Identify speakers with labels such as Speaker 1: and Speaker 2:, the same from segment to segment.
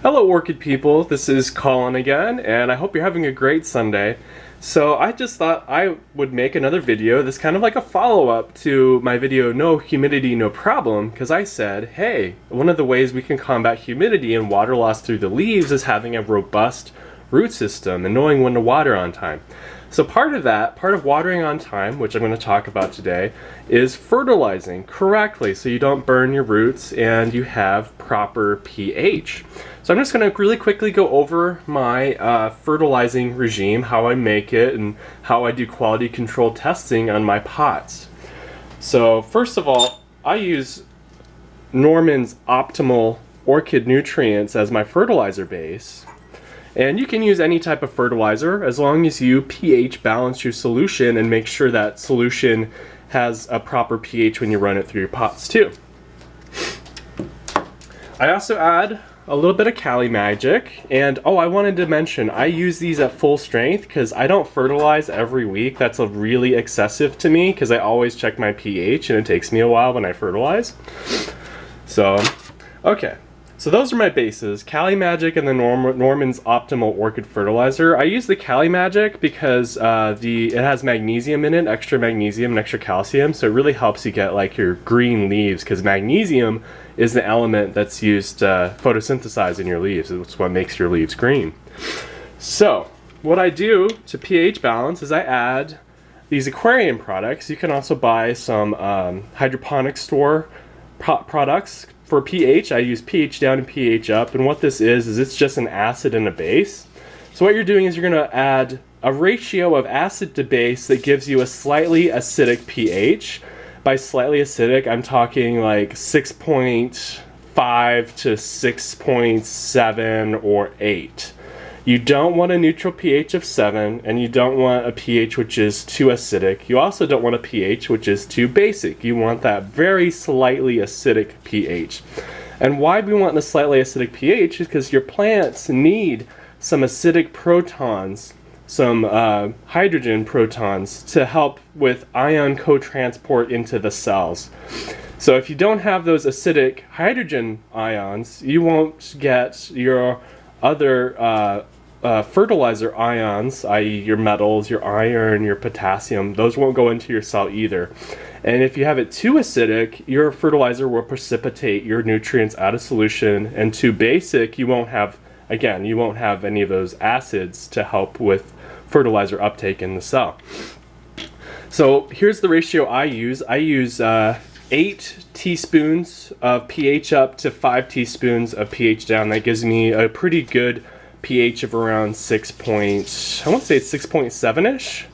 Speaker 1: Hello orchid people, this is Colin again, and I hope you're having a great Sunday. So I just thought I would make another video that's kind of like a follow-up to my video No Humidity No Problem, because I said, hey, one of the ways we can combat humidity and water loss through the leaves is having a robust root system and knowing when to water on time. So part of watering on time, which I'm going to talk about today, is fertilizing correctly so you don't burn your roots and you have proper pH. So I'm just going to really quickly go over my fertilizing regime, how I make it, and how I do quality control testing on my pots. So first of all, I use Norman's Optimal Orchid Nutrients as my fertilizer base. And you can use any type of fertilizer as long as you pH balance your solution and make sure that solution has a proper pH when you run it through your pots too. I also add a little bit of Cali Magic, and I wanted to mention I use these at full strength because I don't fertilize every week. That's really excessive to me because I always check my pH and it takes me a while when I fertilize. So, okay. So those are my bases, Cali Magic and the Norman's Optimal Orchid Fertilizer. I use the Cali Magic because it has magnesium in it, extra magnesium and extra calcium, so it really helps you get like your green leaves, because magnesium is the element that's used to photosynthesize in your leaves. It's what makes your leaves green. So what I do to pH balance is I add these aquarium products. You can also buy some hydroponic store products. For pH, I use pH down and pH up, and what this is it's just an acid and a base. So what you're doing is you're going to add a ratio of acid to base that gives you a slightly acidic pH. By slightly acidic, I'm talking like 6.5 to 6.7 or 8. You don't want a neutral pH of 7, and you don't want a pH which is too acidic. You also don't want a pH which is too basic. You want that very slightly acidic pH. And why we want the slightly acidic pH is because your plants need some acidic protons, some hydrogen protons, to help with ion co-transport into the cells. So if you don't have those acidic hydrogen ions, you won't get your other fertilizer ions, i.e. your metals, your iron, your potassium, those won't go into your cell either. And if you have it too acidic, your fertilizer will precipitate your nutrients out of solution, and too basic, you won't have any of those acids to help with fertilizer uptake in the cell. So here's the ratio I use. I use 8 teaspoons of pH up to 5 teaspoons of pH down. That gives me a pretty good pH of around 6.7-ish.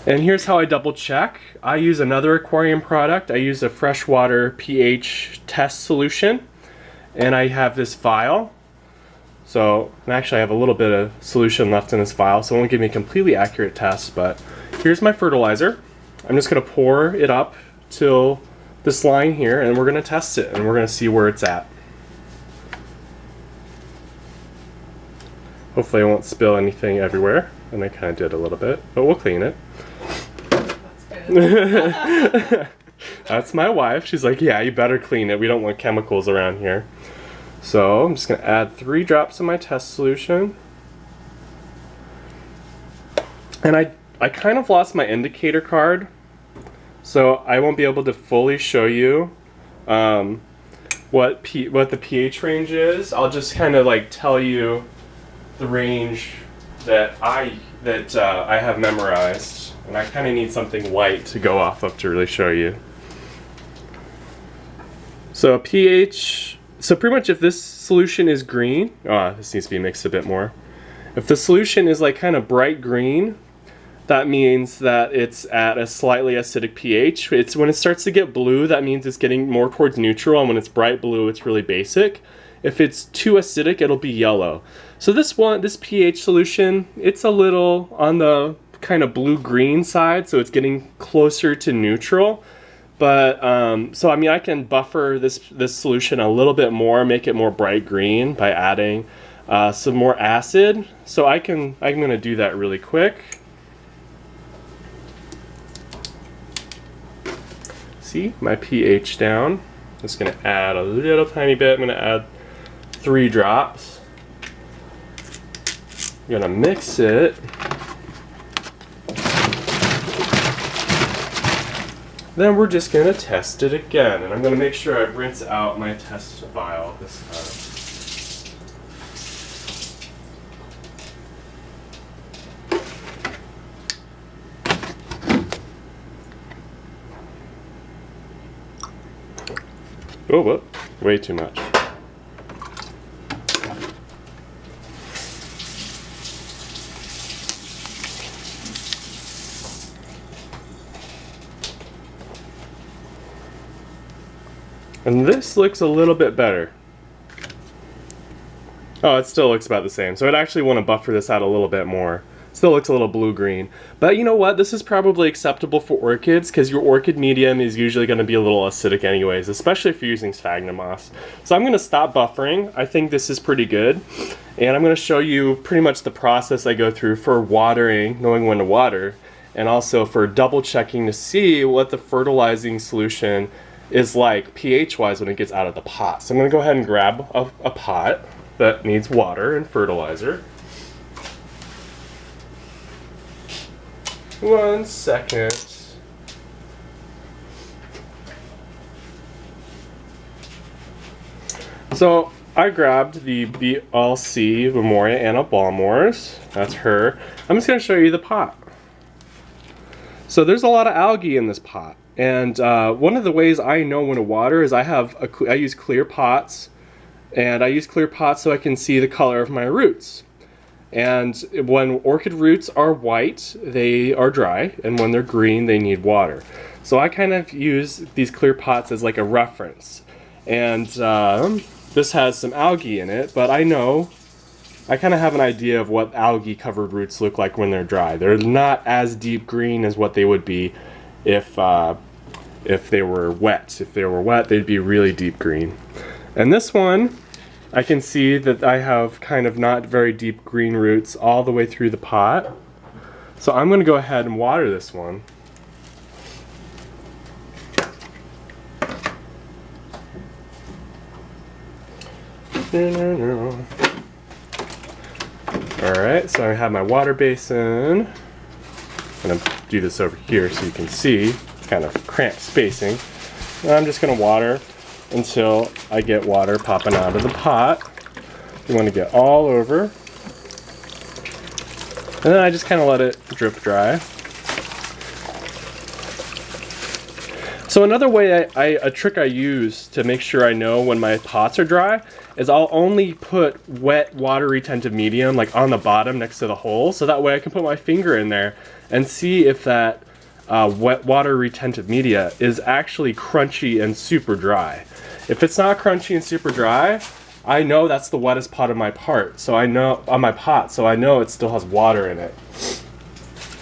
Speaker 1: And here's how I double check. I use another aquarium product. I use a freshwater pH test solution, and I have this vial. So, and actually I have a little bit of solution left in this vial, so it won't give me a completely accurate test, but here's my fertilizer. I'm just going to pour it up till this line here, and we're going to test it, and we're going to see where it's at. Hopefully I won't spill anything everywhere, and I kind of did a little bit, but we'll clean it.
Speaker 2: That's good.
Speaker 1: That's my wife. She's like, yeah, you better clean it. We don't want chemicals around here. So I'm just going to add 3 drops of my test solution. And I kind of lost my indicator card, so I won't be able to fully show you what the pH range is. I'll just kind of like tell you the range that I have memorized, and I kind of need something white to go off of to really show you. So pH, so pretty much if this solution is green, this needs to be mixed a bit more. If the solution is like kind of bright green, that means that it's at a slightly acidic pH. When it starts to get blue, that means it's getting more towards neutral, and when it's bright blue, it's really basic. If it's too acidic, it'll be yellow. So this pH solution, it's a little on the kind of blue-green side, so it's getting closer to neutral. But so I mean, I can buffer this solution a little bit more, make it more bright green by adding some more acid. So I'm going to do that really quick. See my pH down. I'm just going to add a little tiny bit. I'm going to add 3 drops. I'm gonna mix it. Then we're just gonna test it again, and I'm gonna make sure I rinse out my test vial this time. Oh, whoop, way too much. And this looks a little bit better. Oh, it still looks about the same. So I'd actually want to buffer this out a little bit more. Still looks a little blue-green. But you know what? This is probably acceptable for orchids because your orchid medium is usually going to be a little acidic anyways, especially if you're using sphagnum moss. So I'm going to stop buffering. I think this is pretty good. And I'm going to show you pretty much the process I go through for watering, knowing when to water, and also for double checking to see what the fertilizing solution is like pH-wise when it gets out of the pot. So I'm going to go ahead and grab a pot that needs water and fertilizer. 1 second. So I grabbed the BLC Memoria Anna Balmors. That's her. I'm just going to show you the pot. So there's a lot of algae in this pot. And one of the ways I know when to water is I use clear pots, and I use clear pots so I can see the color of my roots. And when orchid roots are white, they are dry, and when they're green, they need water. So I kind of use these clear pots as like a reference. And this has some algae in it, but I kind of have an idea of what algae covered roots look like when they're dry. They're not as deep green as what they would be if they were wet. If they were wet, they'd be really deep green. And this one, I can see that I have kind of not very deep green roots all the way through the pot. So I'm going to go ahead and water this one. Alright, so I have my water basin. I'm going to do this over here so you can see, kind of cramped spacing. And I'm just going to water until I get water popping out of the pot. You want to get all over. And then I just kind of let it drip dry. So another way a trick I use to make sure I know when my pots are dry is I'll only put wet water retentive medium like on the bottom next to the hole, so that way I can put my finger in there and see if that wet water retentive media is actually crunchy and super dry. If it's not crunchy and super dry, I know that's the wettest pot of my pot, so I know it still has water in it.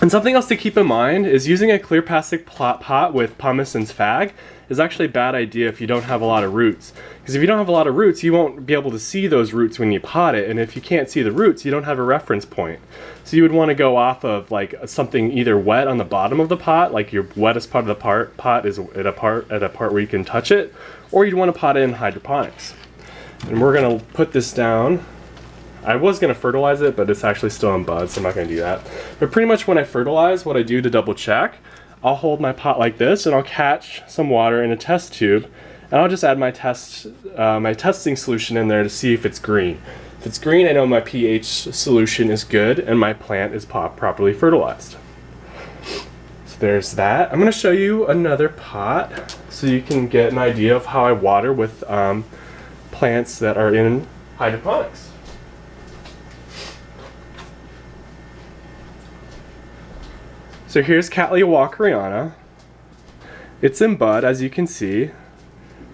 Speaker 1: And something else to keep in mind is using a clear plastic pot with pumice and sphagnum is actually a bad idea if you don't have a lot of roots. Because if you don't have a lot of roots, you won't be able to see those roots when you pot it, and if you can't see the roots, you don't have a reference point. So you would want to go off of like something either wet on the bottom of the pot, like your wettest part of the pot is at a part where you can touch it, or you'd want to pot it in hydroponics. And we're going to put this down. I was going to fertilize it, but it's actually still in bud, so I'm not going to do that. But pretty much when I fertilize, what I do to double check, I'll hold my pot like this, and I'll catch some water in a test tube, and I'll just add my testing solution in there to see if it's green. If it's green, I know my pH solution is good, and my plant is properly fertilized. So there's that. I'm going to show you another pot, so you can get an idea of how I water with plants that are in hydroponics. So here's Cattleya walkeriana. It's in bud, as you can see.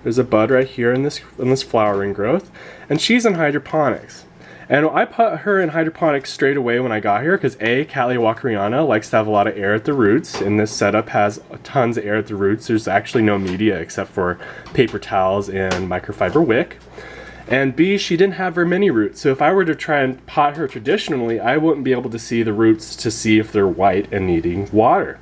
Speaker 1: There's a bud right here in this flowering growth, and she's in hydroponics. And I put her in hydroponics straight away when I got here because Cattleya walkeriana likes to have a lot of air at the roots, and this setup has tons of air at the roots. There's actually no media except for paper towels and microfiber wick. And B, she didn't have very many roots, so if I were to try and pot her traditionally, I wouldn't be able to see the roots to see if they're white and needing water.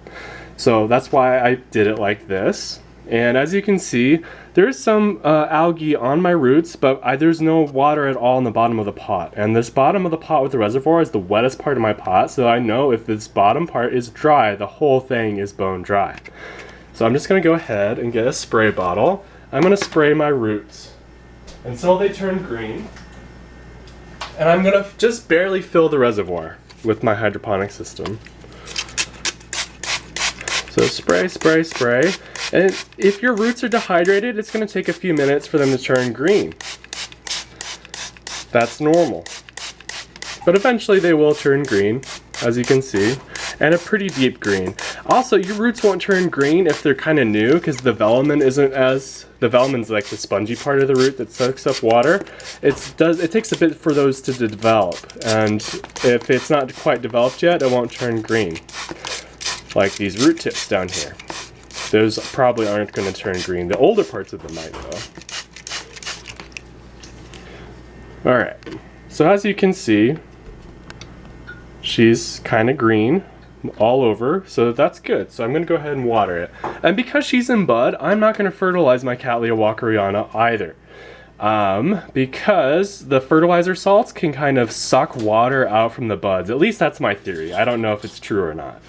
Speaker 1: So that's why I did it like this. And as you can see, there's some algae on my roots, but there's no water at all in the bottom of the pot. And this bottom of the pot with the reservoir is the wettest part of my pot, so I know if this bottom part is dry, the whole thing is bone dry. So I'm just going to go ahead and get a spray bottle. I'm going to spray my roots until they turn green. And I'm going to just barely fill the reservoir with my hydroponic system. So spray, spray, spray. And if your roots are dehydrated, it's going to take a few minutes for them to turn green. That's normal. But eventually they will turn green, as you can see, and a pretty deep green. Also, your roots won't turn green if they're kind of new, because development isn't as... Development's like the spongy part of the root that soaks up water. It takes a bit for those to develop, and if it's not quite developed yet, it won't turn green. Like these root tips down here. Those probably aren't going to turn green. The older parts of them might though. Alright, so as you can see, she's kind of green all over, so that's good. So I'm going to go ahead and water it. And because she's in bud, I'm not going to fertilize my Cattleya walkeriana either. Because the fertilizer salts can kind of suck water out from the buds. At least that's my theory. I don't know if it's true or not.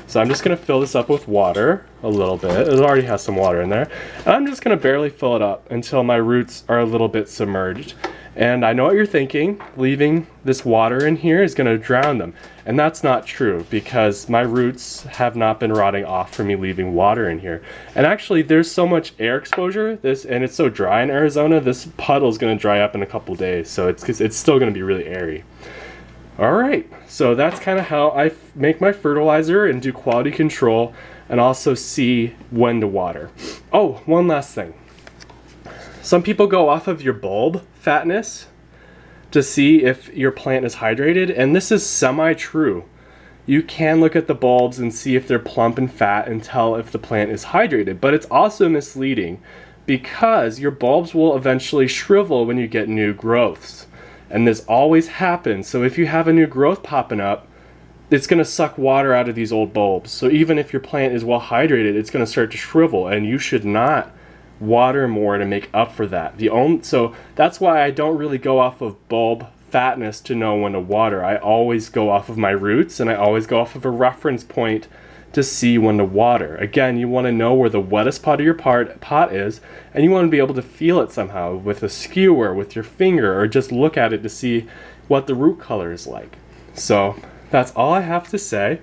Speaker 1: So I'm just going to fill this up with water a little bit. It already has some water in there. And I'm just going to barely fill it up until my roots are a little bit submerged. And I know what you're thinking, leaving this water in here is going to drown them. And that's not true, because my roots have not been rotting off from me leaving water in here. And actually, there's so much air exposure, and it's so dry in Arizona, this puddle is going to dry up in a couple days, so it's still going to be really airy. Alright, so that's kind of how I make my fertilizer and do quality control, and also see when to water. Oh, one last thing. Some people go off of your bulb fatness to see if your plant is hydrated, and this is semi-true. You can look at the bulbs and see if they're plump and fat and tell if the plant is hydrated, but it's also misleading because your bulbs will eventually shrivel when you get new growths. And this always happens, so if you have a new growth popping up, it's going to suck water out of these old bulbs. So even if your plant is well hydrated, it's going to start to shrivel, and you should not water more to make up for that. So that's why I don't really go off of bulb fatness to know when to water. I always go off of my roots, and I always go off of a reference point to see when to water. Again, you want to know where the wettest part of your pot is, and you want to be able to feel it somehow with a skewer, with your finger, or just look at it to see what the root color is like. So that's all I have to say.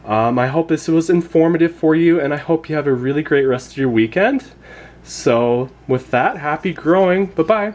Speaker 1: I hope this was informative for you, and I hope you have a really great rest of your weekend. So with that, happy growing. Bye-bye.